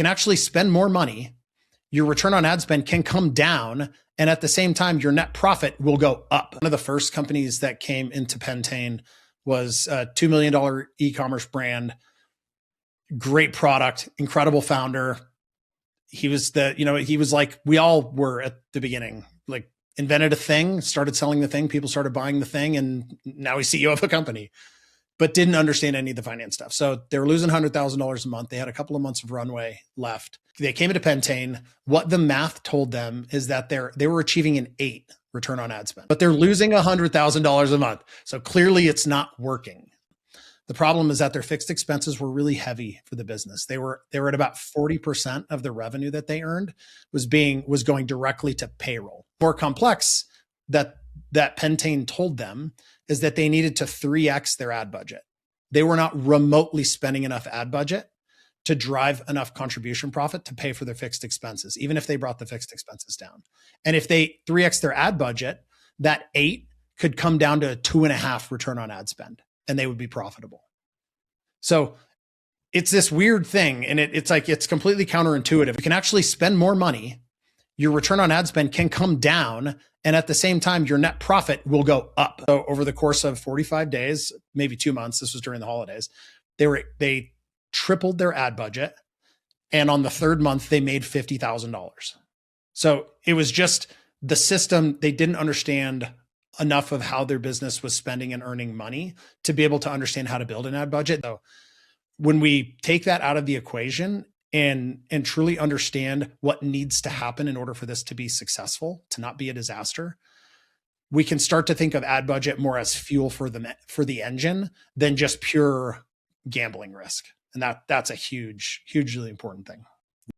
can actually spend more money. Your return on ad spend can come down. And at the same time, your net profit will go up. One of the first companies that came into Pentane was a $2 million e-commerce brand. Great product, incredible founder. He was he was like we all were at the beginning, like invented a thing, started selling the thing, people started buying the thing, and now he's CEO of a company, but didn't understand any of the finance stuff. So they were losing $100,000 a month. They had a couple of months of runway left. They came into Pentane. What the math told them is that they were achieving an 8 return on ad spend, but they're losing $100,000 a month. So clearly it's not working. The problem is that their fixed expenses were really heavy for the business. They were at about 40% of the revenue that they earned was going directly to payroll. More complex that Pentane told them is that they needed to 3x their ad budget. They were not remotely spending enough ad budget to drive enough contribution profit to pay for their fixed expenses, even if they brought the fixed expenses down. And if they 3x their ad budget, that 8 could come down to a 2.5 return on ad spend, and they would be profitable. So it's this weird thing, and it's completely counterintuitive. You can actually spend more money. Your return on ad spend can come down, and at the same time, your net profit will go up. So over the course of 45 days, maybe 2 months, this was during the holidays, they tripled their ad budget, and on the 3rd month, they made $50,000. So it was just the system. They didn't understand enough of how their business was spending and earning money to be able to understand how to build an ad budget. So when we take that out of the equation and truly understand what needs to happen in order for this to be successful, to not be a disaster, we can start to think of ad budget more as fuel for the engine than just pure gambling risk. And that's a hugely important thing.